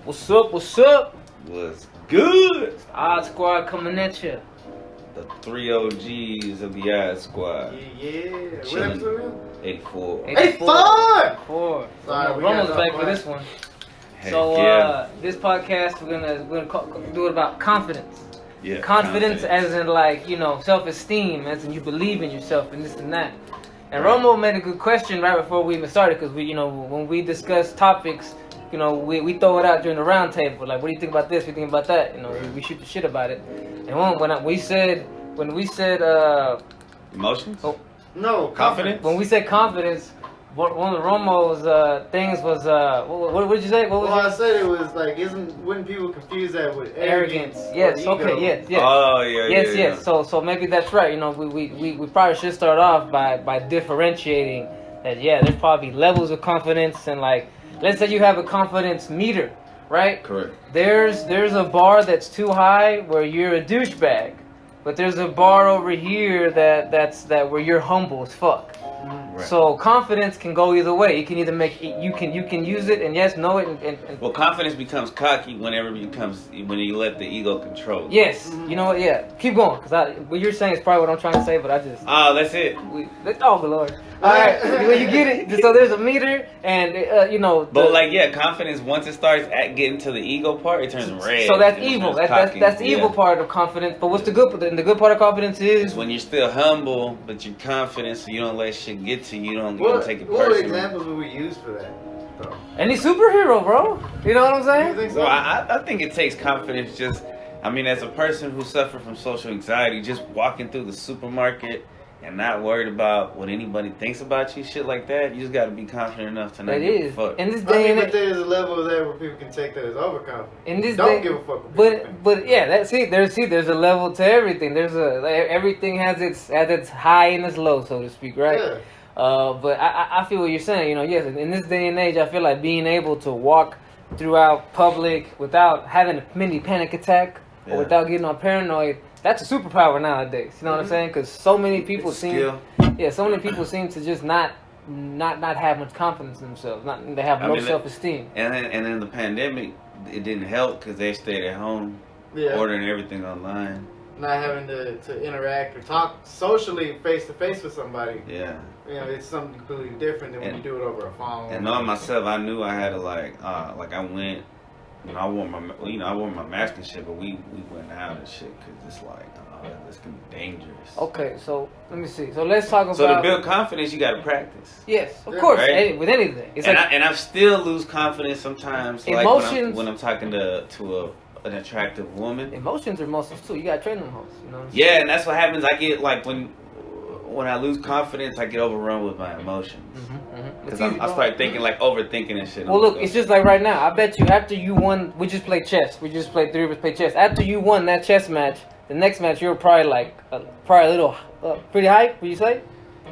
What's up? What's up? Was good. Odd Squad coming at you. The 3 OGs of the Odd Squad. Yeah. What Chilling. episode? 84. 84. Sorry, we Romo's got back off for mic. this one. Heck So yeah. this podcast we're gonna do it about confidence. Yeah, Confidence as in like, you know, self-esteem, as in you believe in yourself and this and that. And Romo made a good question right before we even started, because we, you know, when we discuss topics, you know, we throw it out during the round table. Like, what do you think about this? What do you think about that? You know, we shoot the shit about it. And when we said Emotions? oh, No, Confidence? when we said confidence, one of Romo's things was what did you say? What was Well, I it? said it was like, wouldn't people confuse that with arrogance? Yes. or Okay. ego? Yes. Yes. Oh, yeah, Yes, yeah. yes. So maybe that's right. You know, we probably should start off by differentiating that. Yeah, there's probably levels of confidence, and like, let's say you have a confidence meter, right? Correct. There's a bar that's too high where you're a douchebag, but there's a bar over here that's where you're humble as fuck. Right. So confidence can go either way. You can either make it, you can use it and yes, know it, and Well, confidence becomes cocky when you let the ego control it. yes, you know what? Yeah, keep going, because what you're saying is probably what I'm trying to say, but I just. Oh, that's it. Oh, good lord. Alright, well, you get it. So there's a meter, and, you know. But like, yeah, confidence, once it starts getting to the ego part, it turns red. So that's and it evil. turns That's cocky. the evil Yeah. part of confidence. But what's the good part? The good part of confidence It's is. when you're still humble, but you're confident, so you don't let shit get to you. You don't take it What personally. examples would we use for that? Though? Any superhero, bro. You know what I'm You saying? think So I think it takes confidence just, I mean, as a person who suffered from social anxiety, just walking through the supermarket and not worried about what anybody thinks about you, shit like that, you just got to be confident enough to not It give a is. fuck. In this I day mean, and but age. there's a level of that where people can take that as overconfident. In this Don't day, give a fuck what people think. but yeah, there's a level to everything. Everything has its high and its low, so to speak, right? Yeah. But I feel what you're saying. You know, yes, in this day and age, I feel like being able to walk throughout public without having a mini panic attack Yeah. or without getting all paranoid, that's a superpower nowadays. You know what I'm saying? Because so many people It's seem, skill. so many people seem to just not have much confidence in themselves. They have I low mean, self-esteem. And then the pandemic, it didn't help because they stayed at home, Yeah. ordering everything online. Not having to interact or talk socially face to face with somebody. Yeah. You know, it's something completely different than when you do it over a phone. And knowing myself, I knew I had to like I went, I wore my mask and shit, but we went out and shit because it's like, this can be dangerous. Okay, so let me see. So let's talk about. So to build confidence, you got to practice. Yes, of Yeah, course. right? With anything, it's And like I still lose confidence sometimes. Like Emotions- when I'm talking to an attractive woman. emotions are emotions too. You gotta train them hoes. You know what I'm saying? Yeah, and that's what happens. I get like when I lose confidence, I get overrun with my emotions because It's easy, I bro. start thinking like overthinking and shit. Well, look, it's just like right now. I bet you after you won, we just played chess. We just played three of us play chess. After you won that chess match, the next match you were probably like probably a little pretty hype. Would you say?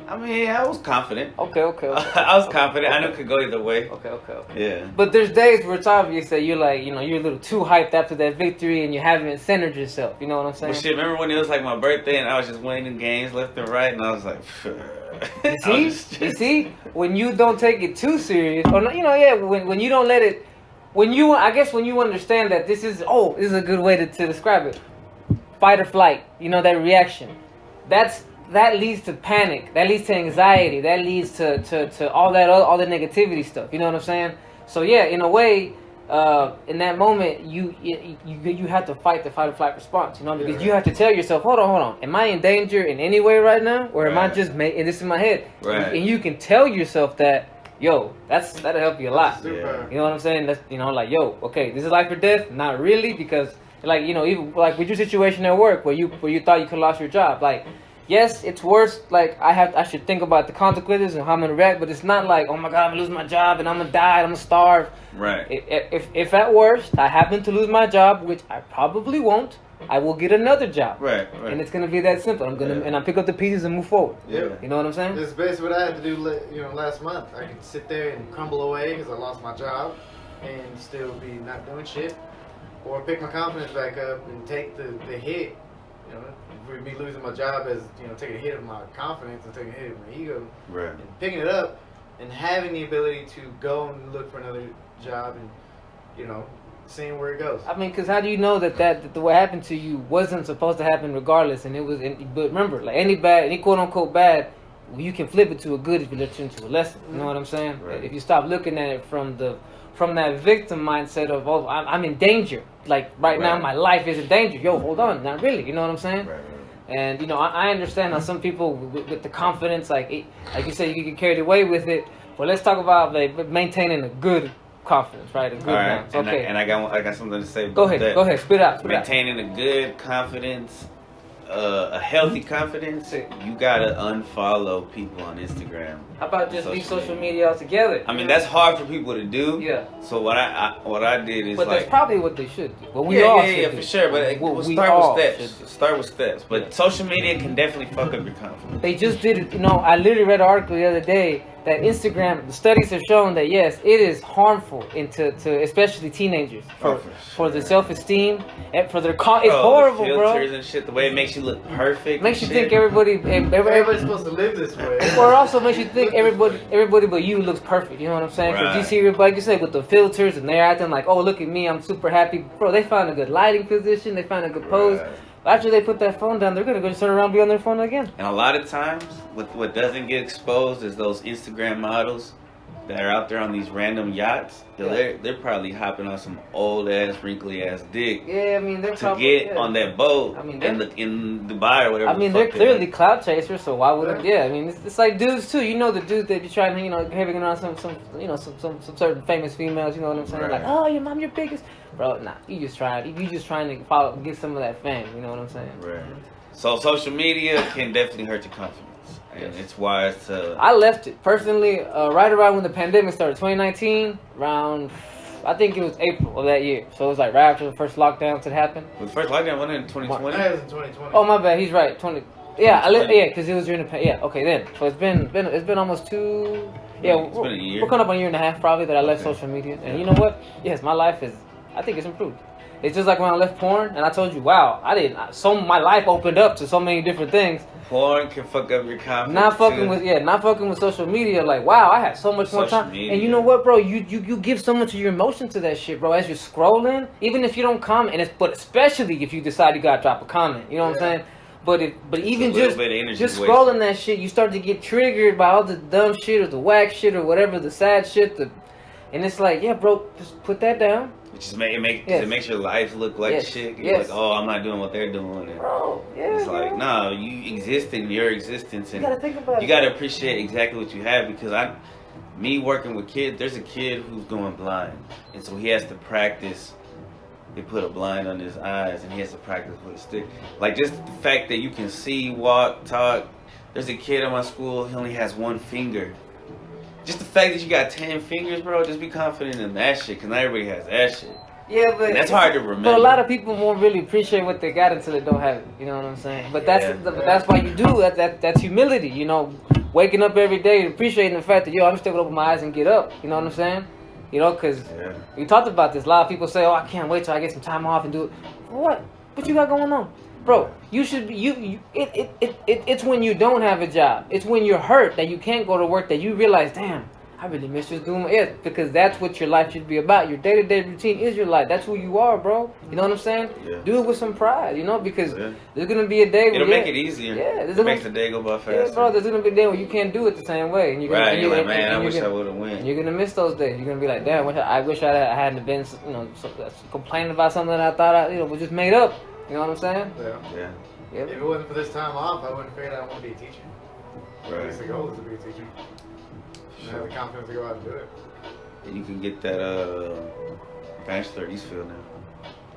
I mean, I was confident. Okay. I was confident. I knew it could go either way. Okay. Yeah. But there's days where it's obvious that you're like, you know, you're a little too hyped after that victory and you haven't centered yourself. You know what I'm saying? Well, shit, remember when it was like my birthday and I was just winning games left and right, and I was like, You see, when you don't take it too serious, or no, you know, yeah, when you don't let it, when you understand that this is a good way to describe it, fight or flight, you know, that reaction, that leads to panic, that leads to anxiety, that leads to all the negativity stuff, you know what I'm saying? So yeah, in a way, in that moment, you have to fight the fight or flight response, you know, because you have to tell yourself, hold on, am I in danger in any way right now, or am I Right. just making this in my head? Right. And you can tell yourself that, yo, that'll help you a lot. Super. You know what I'm saying? That's, you know, like, yo, okay, this is life or death. Not really, because like, you know, even like with your situation at work where you thought you could lost your job, like. Yes, it's worse. Like I should think about the consequences and how I'm gonna react. But it's not like, oh my god, I'm gonna lose my job and I'm gonna die and I'm gonna starve. Right. If at worst I happen to lose my job, which I probably won't, I will get another job. Right. And it's gonna be that simple. And I pick up the pieces and move forward. Yeah. You know what I'm saying? This is basically what I had to do, last month. I could sit there and crumble away because I lost my job and still be not doing shit, or pick my confidence back up and take the hit. You know, with me losing my job as, you know, taking a hit of my confidence and taking a hit of my ego, Right. and picking it up and having the ability to go and look for another job and, you know, seeing where it goes. I mean, because how do you know that what happened to you wasn't supposed to happen regardless? And it was. But remember, like any quote unquote bad, you can flip it to a good if you let it into a lesson. You know what I'm saying? Right. If you stop looking at it from that victim mindset of, oh, I'm in danger. Like right now, my life is in danger. Yo, hold on, not really. You know what I'm saying? Right. And you know, I understand how some people with the confidence, like you said, you can get carried away with it. But let's talk about like maintaining a good confidence, right? A good balance. Okay. And I got something to say about Go ahead. that. Go ahead. Spit out. Maintaining a good confidence, a healthy confidence, you gotta unfollow people on Instagram. How about just leave social media altogether? I mean, that's hard for people to do. Yeah. So what I did is But like, that's probably what they should do. But we all should do. for sure. But Well, we start all with should do. steps. Start with steps. But Yeah. social media can definitely fuck up your confidence. They just did it. You know, I literally read an article the other day that Instagram, the studies have shown that yes, it is harmful to especially teenagers for their self-esteem and for their it's horrible, the bro. filters and shit, the way it makes you look perfect. Makes you and think shit. Everybody's supposed to live this way. Or it also makes you think everybody but you looks perfect. You know what I'm saying? Because you Right. see everybody, like you say, with the filters and they're acting like, oh, look at me, I'm super happy. Bro, they found a good lighting position, they found a good pose. Right. After they put that phone down, they're gonna go turn around and be on their phone again. And a lot of times, what doesn't get exposed is those Instagram models that are out there on these random yachts. Yeah. They're probably hopping on some old ass, wrinkly ass dick Yeah, I mean they're to probably, get on that boat I mean, in Dubai or whatever. I mean, the they're fuck clearly are. clout chasers, so why wouldn't? Yeah, I mean, it's like dudes too. You know, the dudes that be trying to, you know, having around some certain famous females. You know what I'm saying? Right. Like, oh, your mom, your biggest, bro. Nah, you just trying to get some of that fame. You know what I'm saying? Right. So social media can definitely hurt your confidence, and it's wise to. I left it personally right around when the pandemic started, 2019, around. I think it was April of that year. So it was like right after the first lockdowns had happened. The first lockdown went in 2020. That was in 2020. Oh my bad, he's right. 20. Yeah, 2020. yeah, because it was during the yeah. Okay, then. So it's been almost 2. Yeah, It's been a year. We're coming up on a year and a half probably that I left Okay. social media, and you know what? Yes, my life is. I think it's improved. It's just like when I left porn, and I told you, wow, my life opened up to so many different things. Porn can fuck up your confidence. Not fucking too. not fucking with social media. Like, wow, I had so much more Social time. media. And you know what, bro? You give so much of your emotion to that shit, bro. As you're scrolling, even if you don't comment, but especially if you decide you gotta drop a comment. You know what I'm saying? But even a little just bit of energy just wasted. scrolling that shit, you start to get triggered by all the dumb shit or the whack shit or whatever, the sad shit. And it's like, yeah, bro, just put that down. It just it Yes. makes your life look like Yes. shit. You're Yes. like, oh, I'm not doing what they're doing. And Bro, yeah. it's like, bro. no, you exist in your existence, You and gotta think about you it. gotta appreciate exactly what you have. Because me working with kids, there's a kid who's going blind, and so he has to practice. They put a blind on his eyes, and he has to practice with a stick. Like just the fact that you can see, walk, talk. There's a kid in my school. He only has one finger. Just the fact that you got 10 fingers, bro. Just be confident in that shit, because not everybody has that shit. Yeah, but And that's hard to remember. But a lot of people won't really appreciate what they got until they don't have it. You know what I'm saying? But Yeah. that's why you do that's humility. You know, waking up every day and appreciating the fact that I'm still gonna open my eyes and get up. You know what I'm saying? You know, because Yeah. we talked about this. A lot of people say, "Oh, I can't wait till I get some time off and do it." What? What you got going on, bro? You should be it's when you don't have a job. It's when you're hurt that you can't go to work that you realize, damn. I really miss just doing it, because that's what your life should be about. Your day-to-day routine is your life. That's who you are, bro. You know what I'm saying? Yeah. Do it with some pride, you know, because Yeah. there's gonna be a day where It'll make it easier. Yeah, It makes the day go by faster. Yeah, bro. There's gonna be a day where you can't do it the same way, and you're gonna, Right, and you're like, and- man, and I you're wish I gonna- would have and went. you're gonna miss those days. You're gonna be like, damn, I wish I hadn't been, complaining about something that I thought was just made up. You know what I'm saying? Yeah. Yeah, Yeah. If it wasn't for this time off, I wouldn't have figured out I want to be a teacher. At right. least the goal is to be a teacher. And have the confidence to go out and do it. And you can get that bachelor at Eastfield now.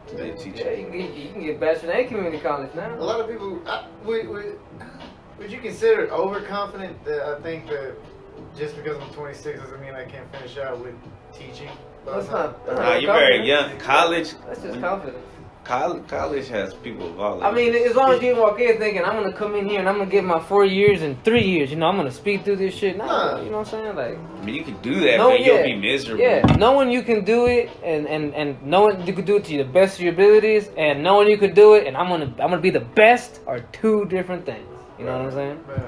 To be a Yeah, teacher. you can get bachelor in community college now. A lot of people, would you consider it overconfident that I think that just because I'm 26 doesn't mean I can't finish out with teaching? That's not. That's Nah, not you're very confidence. young. College. That's just confidence. College has people of all. I mean, ages. as long as you walk in thinking, I'm gonna come in here and I'm gonna give my 4 years and 3 years, you know, I'm gonna speed through this shit. Nah, you know what I'm saying? Like, I mean, you can do that, no, but yeah. you'll be miserable. Yeah, knowing you can do it and knowing you can do it to the best of your abilities and knowing you can do it and I'm gonna be the best are two different things. You know what I'm saying? Yeah.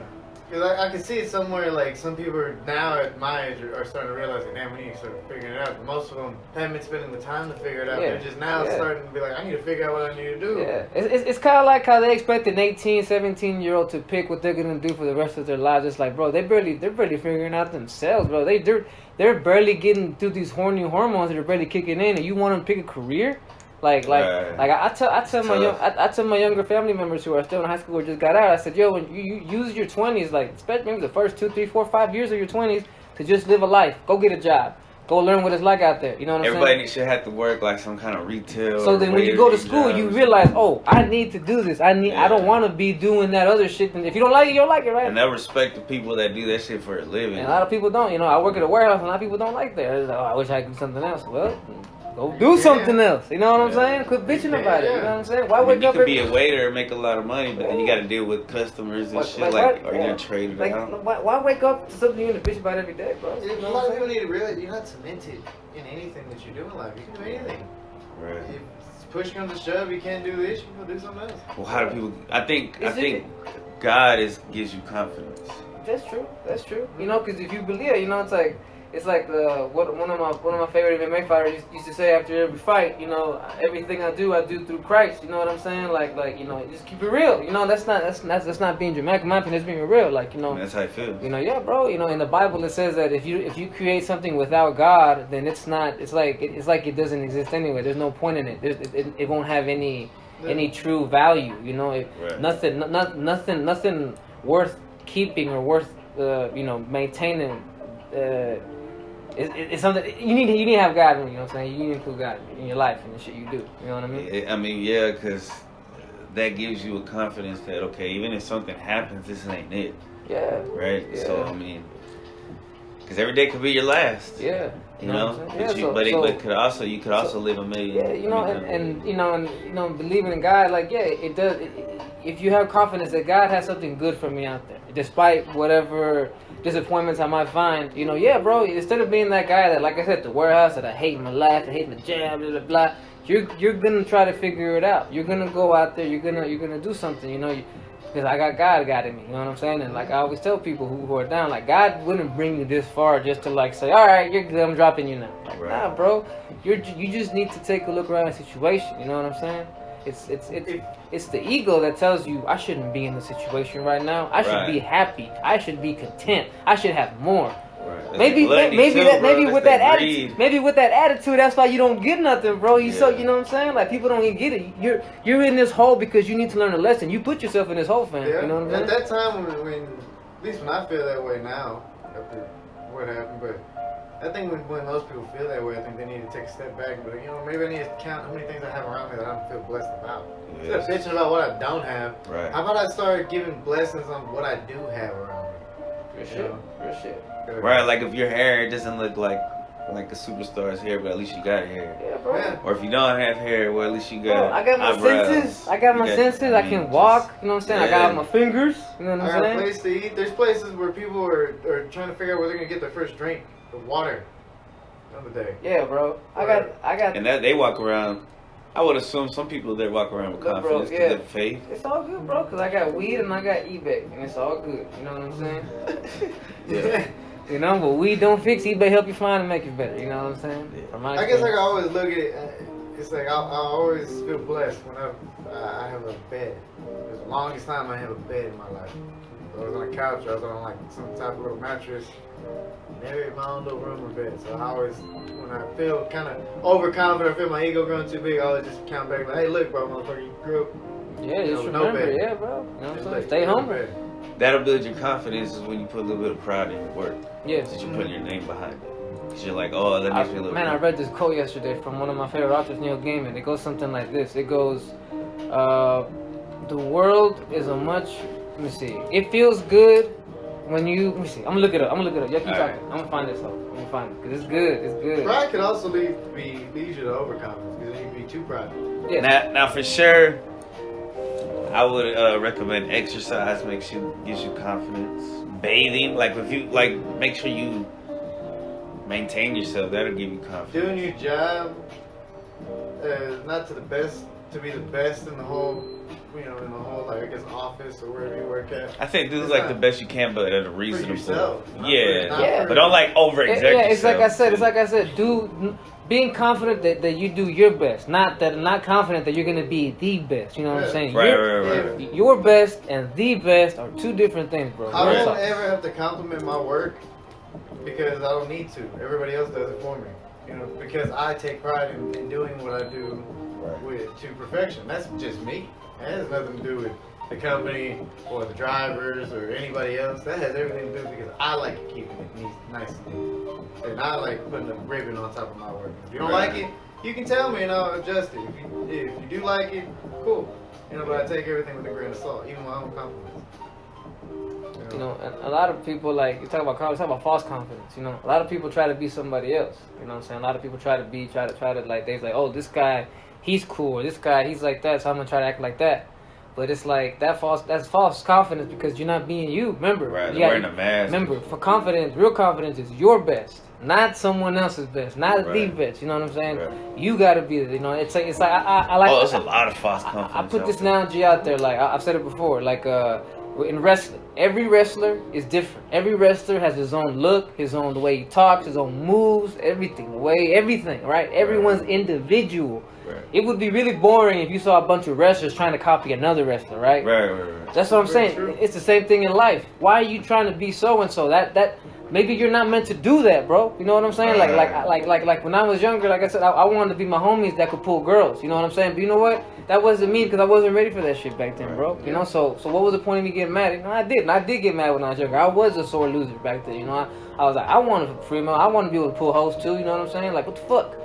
Because I can see it somewhere, like, some people are now at my age are starting to realize, like, damn, we need to start figuring it out. But most of them haven't been spending the time to figure it out. Yeah. They're just now starting to be like, I need to figure out what I need to do. Yeah, it's kind of like how they expect an 18, 17-year-old to pick what they're gonna do for the rest of their lives. It's like, bro, they're barely figuring out themselves, bro. They're barely getting through these horny hormones that are barely kicking in, and you want them to pick a career? Like I tell my younger family members who are still in high school or just got out. I said, yo, when you use your 20s, like especially maybe the first 2, 3, 4, 5 years of your 20s, to just live a life. Go get a job. Go learn what it's like out there. You know what I'm saying? Everybody should have to work like some kind of retail. So then when you go to school, you realize, oh, I need to do this. I don't want to be doing that other shit. And if you don't like it, you don't like it, right? And I respect the people that do that shit for a living. And a lot of people don't. You know, I work at a warehouse, and a lot of people don't like that. It's like, oh, I wish I could do something else. Well, go do something else. You know what I'm saying? Quit bitching about it. You know what I'm saying? Why wake you up? could be a waiter and make a lot of money, but then you got to deal with customers and shit. Like, are you gonna trade it out? Why wake up to something you're gonna bitch about every day, bro? Yeah, but a lot of people need to realize you're not cemented in anything that you do in life. You can do anything. Right. If push comes to shove, you can't do this, you can go do something else. Well, how do people? I think God gives you confidence. That's true. That's true. You know, because if you believe, you know, it's like what one of my favorite MMA fighters used to say after every fight. You know, everything I do through Christ. You know what I'm saying? Like you know, just keep it real. You know, that's not being dramatic. In my opinion, it's being real. Like, you know, That's how it feels. You know, yeah, bro. You know, in the Bible it says that if you create something without God, then it's not. It's like it doesn't exist anyway. There's no point in it. It won't have any true value. You know, Right. nothing worth keeping or worth maintaining. It's something you need to have God in. You know what I'm saying? You need to include God in your life and the shit you do. You know what I mean? I mean, yeah, because that gives you a confidence that, okay, even if something happens, this ain't it. Yeah. Right? Yeah. So, I mean, because every day could be your last. Yeah. You know? what I'm But saying? you could also live a million. Yeah, you know, and believing in God, like, yeah, it does. If you have confidence that God has something good for me out there, despite whatever disappointments I might find, you know, yeah, bro. Instead of being that guy that, like I said, the warehouse that I hate my life, I hate my job, blah blah blah. You're gonna try to figure it out. You're gonna go out there. You're gonna do something. You know, because I got God in me. You know what I'm saying? And like I always tell people who are down, like God wouldn't bring you this far just to like say, all right, you're good. I'm dropping you now. Like, Right. nah, bro. You just need to take a look around the situation. You know what I'm saying? It's the ego that tells you I shouldn't be in the situation right now. I should Right. be happy. I should be content. I should have more. Right. Maybe with that attitude, maybe with that attitude, that's why you don't get nothing, bro. You know what I'm saying? Like people don't even get it. You're in this hole because you need to learn a lesson. You put yourself in this hole, fam. Yeah. You know what I'm saying? At that time, when at least when I feel that way now, after what happened, but I think when most people feel that way, I think they need to take a step back and be like, you know, maybe I need to count how many things I have around me that I don't feel blessed about. Instead of bitching about what I don't have, Right. how about I start giving blessings on what I do have around me? Real shit. Real shit. Right, like if your hair doesn't look like a superstar's hair, but at least you got hair. Yeah, bro. Yeah. Or if you don't have hair, well, at least you got. Bro, I got my eyebrows. senses. I got my senses. I can walk. You know what I'm saying? I got my fingers. You know what I I'm got a saying? place to eat. There's places where people are trying to figure out where they're gonna get their first drink of water on the day. Yeah, bro. I got. And that they walk around. I would assume some people there walk around with Look, bro, confidence because yeah. they have faith. It's all good, bro, because I got weed and I got eBay, and it's all good. You know what I'm saying? Yeah. You know, but weed don't fix, eBay help you find and make it better. You know what I'm saying? Yeah. From my I guess like I experience. always look at it. It's like I always feel blessed when I have a bed. For the longest time I have a bed in my life. I was on a couch, I was on like some type of little mattress. Never in my own little room or bed. So I always, when I feel kind of overconfident, I feel my ego growing too big, I always just count back like, hey, look, bro, motherfucker, you grew up. Yeah, just no remember, bed. yeah, bro. You know what I'm Just saying? like, Stay no humble. bed. That'll build your confidence is when you put a little bit of pride in your work. Yes. That you put your name behind it. Because you're like, oh, that makes me look Man, I good. read this quote yesterday from one of my favorite authors, Neil Gaiman. It goes something like this. It goes, the world is a much, let me see. It feels good when you, let me see. I'm gonna look it up. Y'all keep talking. Alright. I'm gonna find this out. I'm gonna find it. Because it's good. It's good. Pride can also lead you to overconfidence because you can be too prideful. Yeah. Now for sure, I would recommend exercise. Gives you confidence. Bathing, like if you make sure you maintain yourself. That'll give you confidence. Doing your job not to the best, to be the best in the whole, in the whole, like, I guess, office or wherever you work at. I think do like the best you can, but at a reasonable. yourself, Yeah, but don't like over exert. Yeah, it's like I said. Being confident that you do your best, not confident that you're gonna be the best. You know what I'm saying? Right. Your best and the best are two different things, bro. I don't ever have to compliment my work because I don't need to. Everybody else does it for me. Because I take pride in doing what I do to perfection. That's just me. It has nothing to do with the company or the drivers or anybody else. That has everything to do because I like keeping it neat, nice and neat. And I like putting a ribbon on top of my work. If you don't like it, you can tell me and I'll adjust it. If you do like it, cool. But I take everything with a grain of salt, even my own compliments. A lot of people, like, you talk about false confidence. A lot of people try to be somebody else. You know what I'm saying? A lot of people try to like, they're like, oh, this guy, he's cool. Or this guy, he's like that, so I'm gonna try to act like that. But it's like that's false confidence because you're not being you. Remember, wearing a mask. Remember, for confidence, real confidence is your best, not someone else's best, not the best. You know what I'm saying? Right. You gotta be the. It's like I like. Oh, there's a lot of false confidence. I put this analogy out there. Like I've said it before. Like in wrestling, every wrestler is different. Every wrestler has his own look, the way he talks, his own moves, everything. Right? Everyone's individual. Right. It would be really boring if you saw a bunch of wrestlers trying to copy another wrestler, right? Right. That's what I'm saying. True. It's the same thing in life. Why are you trying to be so and so? That maybe you're not meant to do that, bro. You know what I'm saying? Like when I was younger, like I said, I wanted to be my homies that could pull girls. You know what I'm saying? But you know what? That wasn't me because I wasn't ready for that shit back then, bro. You know, so what was the point of me getting mad? I did get mad when I was younger. I was a sore loser back then. I was like, I want to free meal. I want to be able to pull hoes too. You know what I'm saying? Like, what the fuck?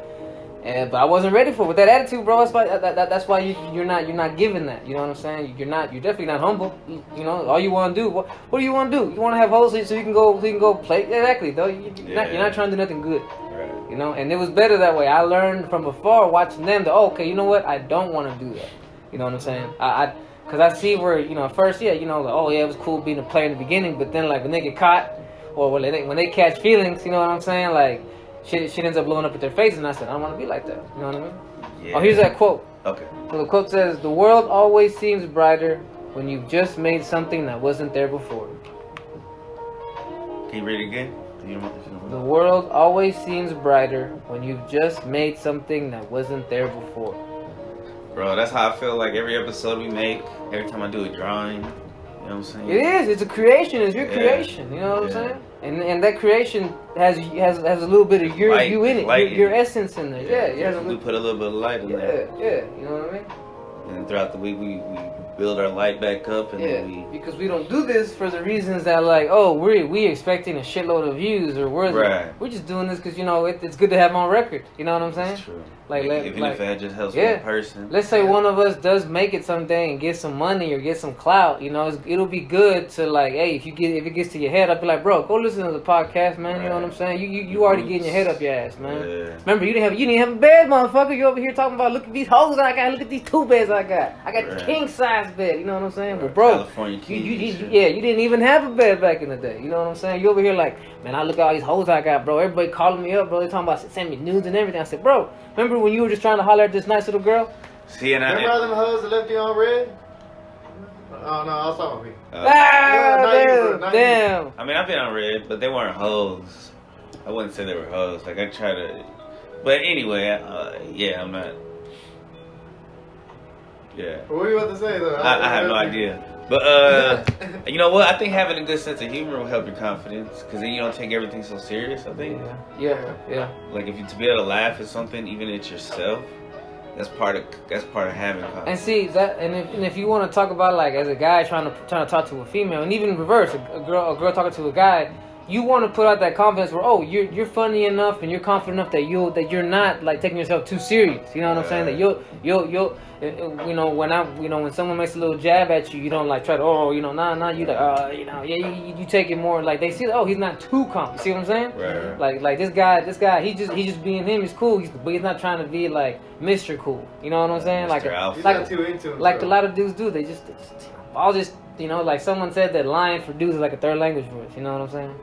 But I wasn't ready for it. With that attitude, bro, that's why you're not giving that. You know what I'm saying? You're definitely not humble. All you want to do. What do you want to do? You want to have hoes so you can go play. Exactly, though. You're not trying to do nothing good. Right. And it was better that way. I learned from afar watching them that okay, you know what? I don't want to do that. You know what I'm saying? Cause I see where at first like, oh yeah, it was cool being a player in the beginning, but then like when they get caught or when they catch feelings, you know what I'm saying? Like. Shit ends up blowing up at their face, and I said, I don't want to be like that. You know what I mean? Yeah. Oh, here's that quote. Okay. So the quote says, "The world always seems brighter when you've just made something that wasn't there before." Can you read it again? The world always seems brighter when you've just made something that wasn't there before. Bro, that's how I feel like every episode we make, every time I do a drawing. You know what I'm saying? It is. It's a creation. It's your creation. You know what I'm saying? And that creation has a little bit of you in it, your essence in there. Yeah. We put a little bit of light in there. Yeah. You know what I mean? And throughout the week, we build our light back up, and then because we don't do this for the reasons that like, oh, we expecting a shitload of views, or we're just doing this because it's good to have on record. You know what I'm saying? It's true. Even if it just helps one person. Let's say one of us does make it someday and get some money or get some clout. It'll be good to like, hey, if it gets to your head, I'll be like, bro, go listen to the podcast, man. You know what I'm saying? You already getting your head up your ass, man. Yeah. Remember, you didn't have a bed, motherfucker. You over here talking about look at these hoes I got, look at these 2 beds I got. I got the king size bed. You know what I'm saying? But bro, California you didn't even have a bed back in the day. You know what I'm saying? You over here like, man, I look at all these hoes I got, bro. Everybody calling me up, bro. They talking about send me nudes and everything. I said, bro, remember when you were just trying to holler at this nice little girl? See, and remember all them hoes that left you on red? Oh no, I was talking about me. Damn. I mean, I've been on red, but they weren't hoes. I wouldn't say they were hoes. Like I try to, but anyway, I'm not. Yeah. What were you about to say though? I have no idea. But you know what? I think having a good sense of humor will help your confidence, because then you don't take everything so serious. I think. Yeah. Like to be able to laugh at something, even at yourself, that's part of having confidence. And see that, and if you want to talk about like as a guy trying to talk to a female, and even reverse, a girl talking to a guy, you want to put out that confidence where you're funny enough and you're confident enough that you're not like taking yourself too serious. You know what I'm saying? That you'll when someone makes a little jab at you, you don't like try to nah you like you take it more like they see he's not too calm. You see what I'm saying? Right. Like this guy he just being him. He's cool. But he's not trying to be like Mr. Cool. You know what I'm saying? He's not too into himself. Like a lot of dudes do. They just all just like someone said that lying for dudes is like a third language for us. You know what I'm saying?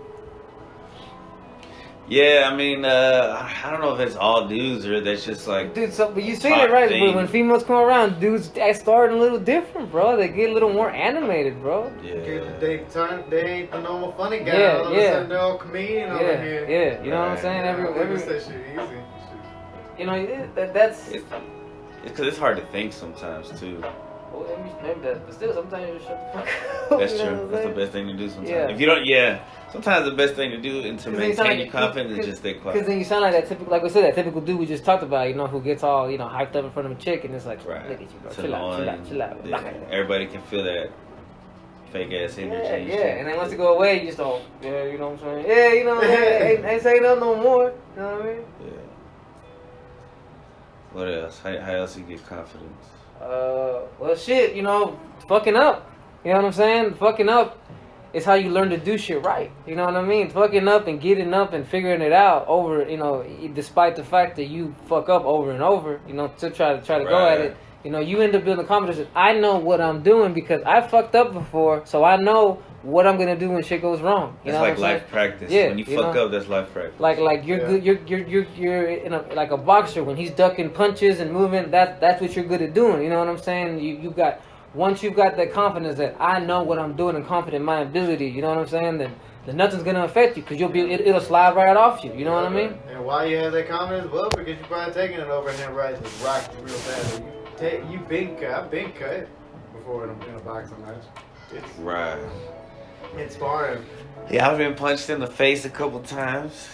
Yeah, I mean, I don't know if it's all dudes or that's just like. Dude, so but you seen it right when females come around, dudes start a little different, bro. They get a little more animated, bro. Yeah. They ain't the normal funny guy. Yeah, all of a sudden they're all comedian over here. Yeah, you know what I'm saying? Every that shit easy. You know, that's. It's because it's hard to think sometimes too. Well, maybe that, but still, sometimes you shut the fuck up. That's you know true. That's the best thing to do sometimes. Yeah. If you don't, sometimes the best thing to do and to maintain your confidence is just stay quiet. Because then you sound like that typical, like we said, that typical dude we just talked about, you know, who gets all, you know, hyped up in front of a chick, and it's like, Right. look at you, bro. It's Chill out. Yeah. Everybody can feel that fake ass energy. Yeah. And then once you go away, you just don't, you know what I'm saying? Yeah, you know what I'm saying? ain't saying nothing no more. You know what I mean? Yeah. What else? How else you get confidence? Well, shit, you know, fucking up. You know what I'm saying? Fucking up is how you learn to do shit right. You know what I mean? Fucking up and getting up and figuring it out over, you know, despite the fact that you fuck up over and over, you know, to try to go at it. You know, you end up building confidence. I know what I'm doing because I fucked up before, so I know what I'm gonna do when shit goes wrong. You it's know like what I'm life saying? practice. Yeah, when you fuck up, that's life practice. Like you're good. You're in a, like a boxer when he's ducking punches and moving. That's what you're good at doing. You know what I'm saying? Once you've got that confidence that I know what I'm doing and confident in my ability. You know what I'm saying? Then nothing's gonna affect you because it'll slide right off you. You know what I mean? And why you have that confidence? Well, because you're probably taking it over and then right to rock you real bad. I've been cut before in a boxing match. Right. It's sparring. Yeah, I've been punched in the face a couple times.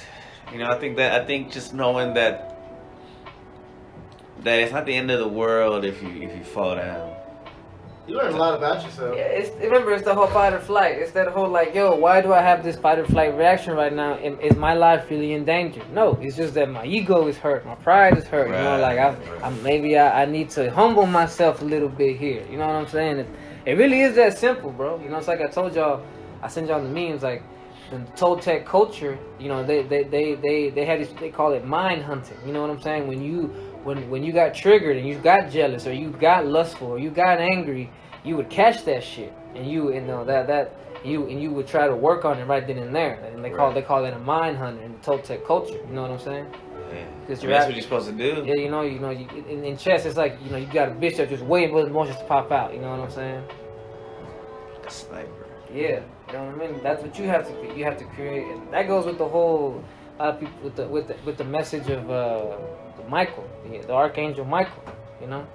You know, I think just knowing that it's not the end of the world if you fall down. You learn a lot about yourself. Yeah, it's the whole fight or flight. It's that whole like, yo, why do I have this fight or flight reaction right now? Is my life really in danger? No, it's just that my ego is hurt, my pride is hurt. Right. You know, like maybe I need to humble myself a little bit here. You know what I'm saying? It really is that simple, bro. You know, it's like I told y'all, I sent y'all the memes like. In Toltec culture, you know, they had this, they call it mind hunting. You know what I'm saying? When you got triggered and you got jealous or you got lustful or you got angry, you would catch that shit and you would try to work on it right then and there. And they call it a mind hunt in the Toltec culture. You know what I'm saying? Yeah. Because that's what you're supposed to do. Yeah, you know, in chess, it's like, you know, you got a bitch that's just waiting for the emotions to pop out. You know what I'm saying? A sniper. Yeah, you know what I mean. That's what you have to create, and that goes with the whole. A lot of people with the message of Michael, the Archangel Michael. You know,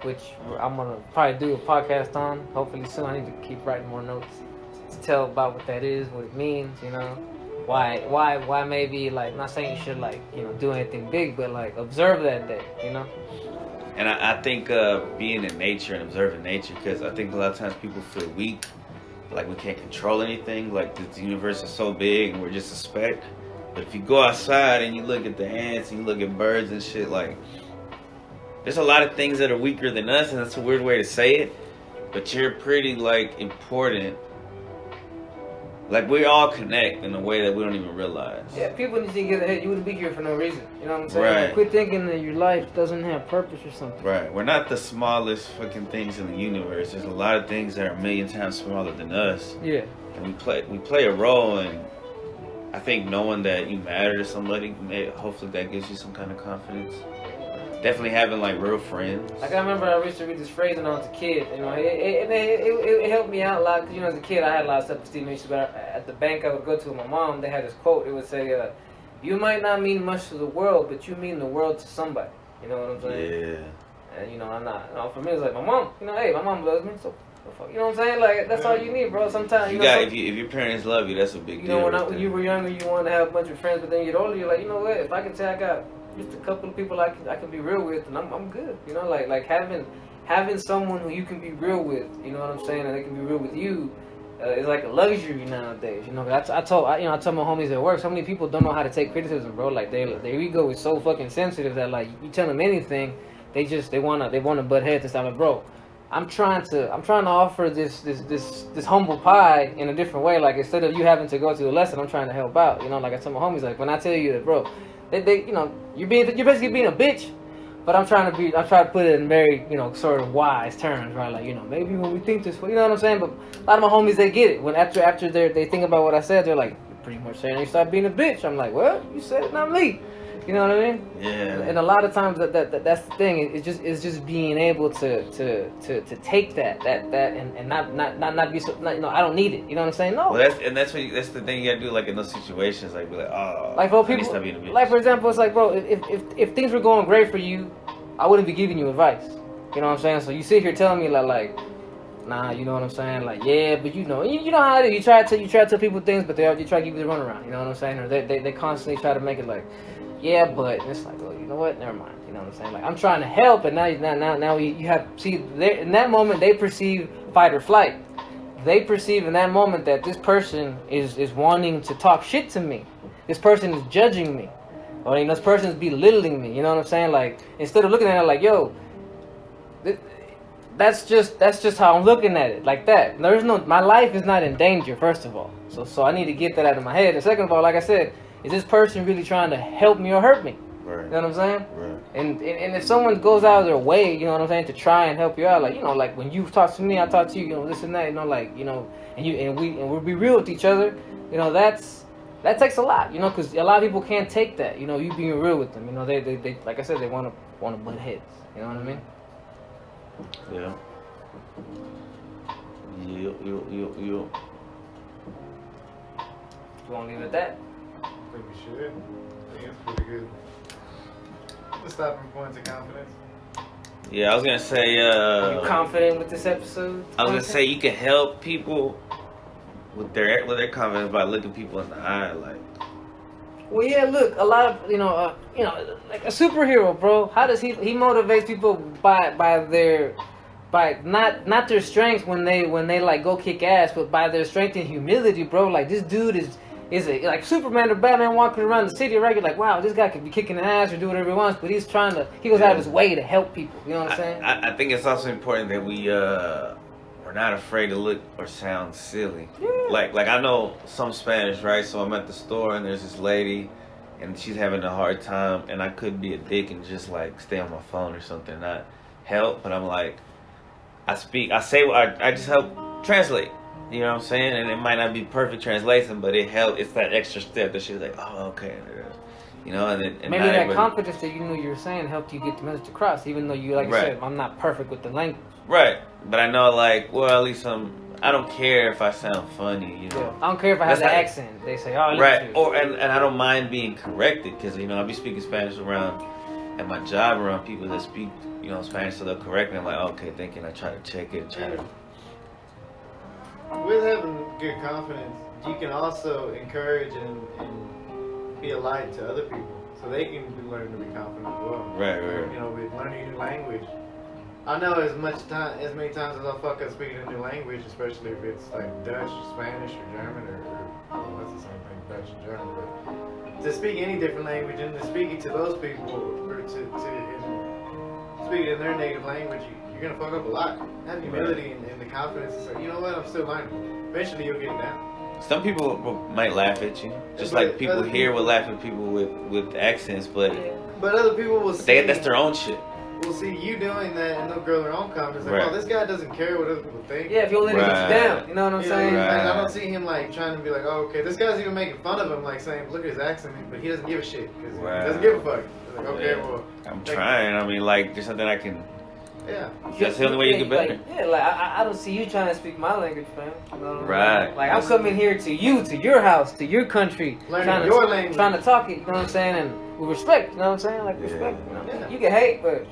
which I'm gonna probably do a podcast on. Hopefully soon. I need to keep writing more notes to tell about what that is, what it means. You know, why maybe like not saying you should like do anything big, but like observe that day. You know. And I think being in nature and observing nature, because I think a lot of times people feel weak. Like we can't control anything, like the universe is so big and we're just a speck. But if you go outside and you look at the ants and you look at birds and shit, like there's a lot of things that are weaker than us, and that's a weird way to say it, but you're pretty like important. Like we all connect in a way that we don't even realize. Yeah, people need to get ahead. You wouldn't be here for no reason. You know what I'm saying? Right. Like, quit thinking that your life doesn't have purpose or something. Right. We're not the smallest fucking things in the universe. There's a lot of things that are a million times smaller than us. Yeah. And we play a role, and I think knowing that you matter to somebody, hopefully that gives you some kind of confidence. Definitely having like real friends. Like I remember I used to read this phrase when I was a kid. You know, it helped me out a lot. Cause you know, as a kid I had a lot of self-esteem issues. But at the bank I would go to with my mom, they had this quote. It would say, "You might not mean much to the world, but you mean the world to somebody." You know what I'm saying? Yeah. And you know, I'm not. You know, for me, it's like my mom. You know, hey, my mom loves me, so. You know what I'm saying? Like that's all you need, bro. Sometimes if your parents love you, that's a big deal. You know, when you were younger, you wanted to have a bunch of friends, but then you get older, you're like, you know what? If I can say I got just a couple of people I can be real with, and I'm good. You know, like having someone who you can be real with. You know what I'm saying? And they can be real with you. It's like a luxury nowadays. You know, I told my homies at work, so many people don't know how to take criticism, bro. Like their ego is so fucking sensitive that like you tell them anything, they wanna butt heads and stuff. Like, bro, I'm trying to offer this humble pie in a different way. Like instead of you having to go to a lesson, I'm trying to help out. You know, like I tell my homies, like when I tell you that, bro, they you know, you're basically being a bitch, but I try to put it in very, you know, sort of wise terms, right? Like, you know, maybe when we think this way, you know what I'm saying? But a lot of my homies, they get it. When after they think about what I said, they're like, pretty much saying you stop being a bitch. I'm like, well, you said it, not me. You know what I mean? Yeah. And a lot of times that's the thing. It's just being able to take that and not be so. Not, I don't need it. You know what I'm saying? No. Well, that's the thing you gotta do. Like in those situations, like be like, oh, like bro, I need to people. stop being a bitch. Like for example, it's like, bro, if things were going great for you, I wouldn't be giving you advice. You know what I'm saying? So you sit here telling me like. Nah, you know what I'm saying? Like, yeah, but you know how it is. You try to tell people things, but you try to give you the runaround. You know what I'm saying? Or they constantly try to make it like, yeah, but and it's like, well, you know what? Never mind. You know what I'm saying? Like, I'm trying to help, and now you have see in that moment they perceive fight or flight. They perceive in that moment that this person is wanting to talk shit to me. This person is judging me, or this person is belittling me. You know what I'm saying? Like, instead of looking at it like, yo. That's just how I'm looking at it, like that. My life is not in danger, first of all. So I need to get that out of my head. And second of all, like I said, is this person really trying to help me or hurt me? Right. You know what I'm saying? Right. And if someone goes out of their way, you know what I'm saying, to try and help you out, like, like when you talk to me, I talk to you, this and that, and we'll be real with each other, that takes a lot, because a lot of people can't take that, you being real with them, they like I said, they want to butt heads, you know what I mean? Yeah. You. You want to leave it at that? I think we should. I think it's pretty good. The stopping points of confidence. Yeah, I was gonna say. Are you confident with this episode? I was gonna say you can help people with their confidence by looking people in the eye, like. Well, yeah. Look, a lot of like a superhero, bro. How does he motivates people by not their strengths when they like go kick ass, but by their strength and humility, bro. Like this dude is like Superman or Batman walking around the city, right? You're like, wow, this guy could be kicking ass or do whatever he wants, but he goes out of his way to help people. You know what I'm saying? I think it's also important that we're not afraid to look or sound silly. Yeah. Like I know some Spanish, right? So I'm at the store and there's this lady, and she's having a hard time, and I could be a dick and just like stay on my phone or something, not help. But I'm like, I just help translate. You know what I'm saying? And it might not be perfect translation, but it helped. It's that extra step that she's like, oh, okay. And maybe that confidence that you knew you were saying helped you get the message across, even though you, like you said, I'm not perfect with the language. Right. But I know, like, well, at least I don't care if I sound funny, Yeah. I don't care if I have the accent. They say, oh, right. And I don't mind being corrected, because, I be speaking Spanish around, at my job, around people that speak, Spanish, so they'll correct me. I'm like, okay, thinking I try to check it, With having good confidence, you can also encourage and be a light to other people, so they can learn to be confident as well. Right. With learning a new language. I know as many times as I fuck up speaking a new language, especially if it's like Dutch, Spanish, or German, or that's the same thing, Dutch and German. But to speak any different language and to speak it to those people, or to speak it in their native language, you're gonna fuck up a lot. Have humility and the confidence to say, you know what, I'm still learning. Eventually, you'll get it down. Some people might laugh at you, just like people here will laugh at people with accents, but other people will see that's their own shit. We'll see you doing that and they'll grow their own confidence. Like, oh, this guy doesn't care what other people think. Yeah, if you let him get you down, you know what I'm saying? Right. I don't see him like trying to be like, oh, okay, this guy's even making fun of him, like saying, look at his accent, but he doesn't give a shit because he doesn't give a fuck. He's like, okay, well, I'm trying. I mean, like, there's something I can. Yeah. That's the only way you get better. I don't see you trying to speak my language, fam. Right. Like, I'm coming here to you, to your house, to your country. Learning your language. Trying to talk it, you know what I'm saying? And with respect, you know what I'm saying? Like, respect. You can hate, but,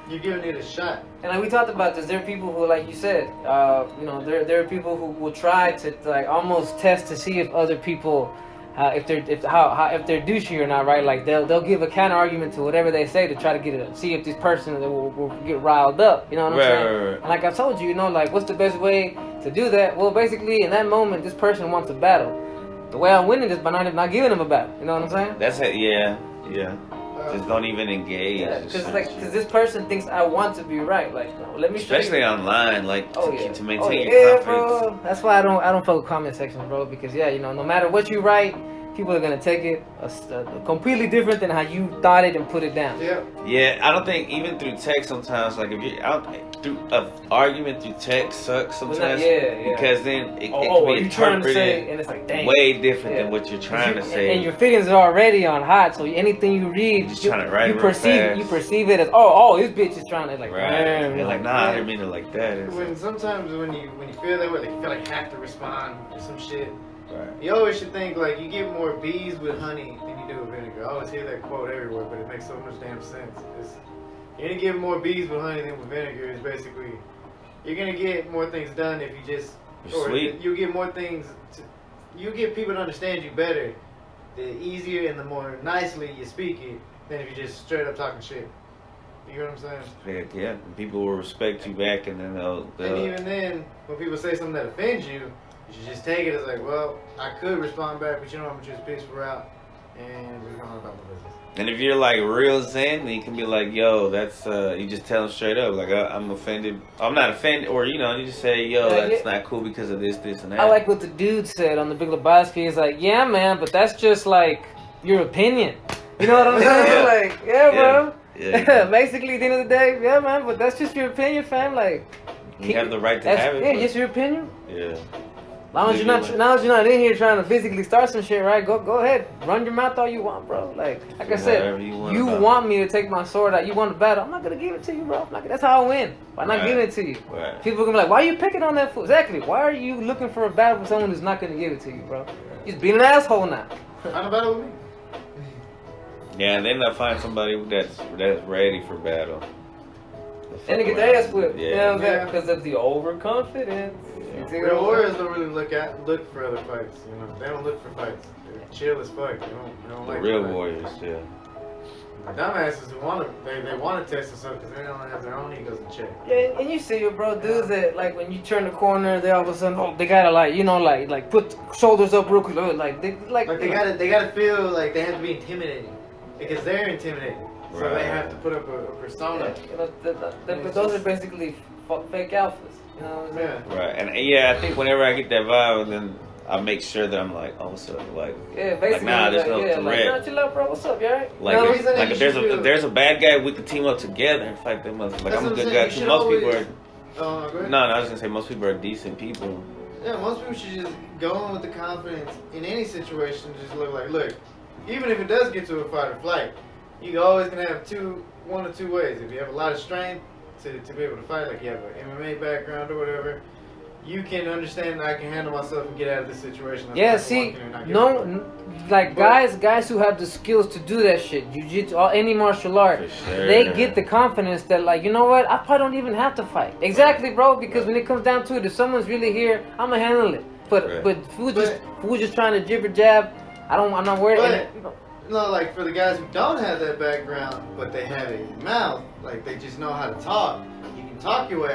you're giving it a shot. And like we talked about this, there are people who, like you said, there are people who will try to like almost test to see if other people, if they're douchey or not, right? Like they'll give a counter argument to whatever they say to try to see if this person will get riled up. You know what I'm saying? Right. And like I told you, like what's the best way to do that? Well, basically in that moment, this person wants a battle. The way I'm winning is by not giving them a battle. You know what I'm saying? That's it. Yeah. Just don't even engage. Yeah, because this person thinks I want to be right. Like, let me show you. Especially online, like to maintain your confidence. Bro. That's why I don't fuck with comment sections, bro. Because no matter what you write, people are gonna take it completely different than how you thought it and put it down. Yeah. Yeah, I don't think even through text sometimes, like if you, I don't think through an argument through text sucks sometimes. Yeah. Because then it Oh, can be you trying to say, interpreted and it's like, dang. way different Yeah. than what you're trying to say. And your feelings are already on hot, so anything you read, You're just trying to write it real fast. you perceive it as, oh, this bitch is trying to like, Right. damn. You're like, nah, I didn't mean it like that. It's When sometimes when you feel that way, like you feel like you have to respond to some shit. right. You always should think like you get more bees with honey than you do with vinegar. I always hear that quote everywhere, but it makes so much damn sense. You're gonna get more bees with honey than with vinegar. Is basically you're gonna get more things done if you just You're sweet. you get more things. You get people to understand you better, the easier and the more nicely you speak it than if you just straight up talking shit. You know what I'm saying? Yeah, and people will respect you back, and then they'll And even then, when people say something that offends you, you should just take it as like, well, I could respond back, but you know, I'm gonna choose peaceful route, and we're going about my business. And if you're like real zen, then you can be like, yo, that's, you just tell them straight up, like, I'm offended. I'm not offended, or, you know, you just say, yo, that's not cool because of this, and that. I like what the dude said on the Big Lebowski. He's like, yeah, man, but that's just like your opinion. You know what I'm saying? Yeah. Like, yeah, bro. Yeah. Basically, at the end of the day, yeah, man, but that's just your opinion, fam. Like, You have the right to that's, have it. yeah, but- just your opinion. Yeah. Long as you're not in here trying to physically start some shit, right? Go ahead, run your mouth all you want, bro. Like I said, Whatever you want me to take my sword out. You want to battle. I'm not gonna give it to you, bro. That's how I win. By not giving it to you. Right. People are gonna be like, why are you picking on that fool? Exactly. Why are you looking for a battle with someone who's not gonna give it to you, bro? You're just being an asshole now. On a battle with me. Yeah, and then I find somebody that's ready for battle. And they get their ass whipped. Yeah. You know what I'm saying? Yeah. Because of the overconfidence. You see what Real I'm warriors don't really look for other fights. You know, they don't look for fights. They're chill as fuck. They don't The like real fights. warriors, yeah. The dumbasses who want to, they want to test us up because they don't have their own egos in check. Yeah, and you see it, bro. Dudes that like when you turn the corner, they all of a sudden, they gotta like, you know, like put shoulders up real quick, like they They gotta feel like they have to be intimidating because they're intimidating. So Right. they have to put up a persona. You know, those are basically fake alphas. You know what I'm saying? Yeah. Right, and yeah, I think whenever I get that vibe, then I make sure that I'm like, oh, what's up? Like, Yeah, basically. nah, there's no like, threat. nah, chill out, bro. What's up, you alright? like, You know what reason that like you if there's should a feel- if there's a bad guy, we can team up together and fight them. Like That's I'm a what good I'm guy. saying. You 'Cause should most people always- are. Go ahead. No, I was gonna say most people are decent people. Yeah, most people should just go in with the confidence in any situation. Just look, even if it does get to a fight or flight, you always gonna have one or two ways. If you have a lot of strength to be able to fight, like you have an MMA background or whatever, you can understand that I can handle myself and get out of this situation. That's why I Yeah, can see, walk in and not get fucked. like But- guys who have the skills to do that shit, jiu-jitsu, or any martial art, For sure. they get the confidence that like, you know what, I probably don't even have to fight. Exactly, bro, because when it comes down to it, if someone's really here, I'ma handle it. But Right. but who's just trying to jibber jab, I'm not worried. But- And, you know, No, like for the guys who don't have that background, but they have a mouth, like they just know how to talk. You can talk your way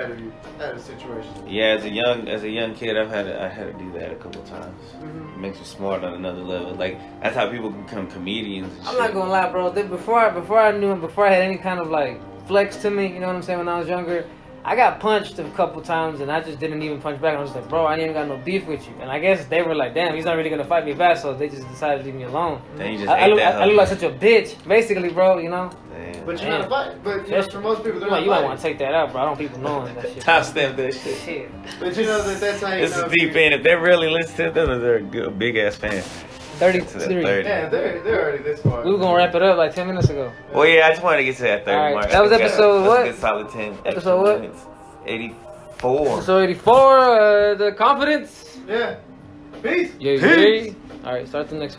out of situations. Yeah, as a young kid, I had to do that a couple times. Mhm. It makes you smart on another level. Like that's how people become comedians. And I'm shit. not gonna lie, bro. Before I knew him, before I had any kind of like flex to me, you know what I'm saying? When I was younger, I got punched a couple times, and I just didn't even punch back. I was just like, bro, I ain't even got no beef with you. And I guess they were like, damn, he's not really gonna fight me back, so they just decided to leave me alone. Then you just I ate look, that I look like such a bitch, basically, bro. You know? Damn. But you're not a fight. But you know, for most people, they're not You might fighting. want to take that out, bro. I don't want people knowing that shit. Top stamp that shit. Shit. But you know that's how you This know. is if deep you- in. If they really listen to them, they're a good, big ass fan. 33. 30. Yeah, they're already this far. We were gonna wrap it up like 10 minutes ago. Well, yeah, I just wanted to get to that 30 All right, mark. that was I think episode that's what? a good solid 10. Episode what? minutes. 84. So 84, the confidence. Yeah. Peace. Yeah. All right, start the next.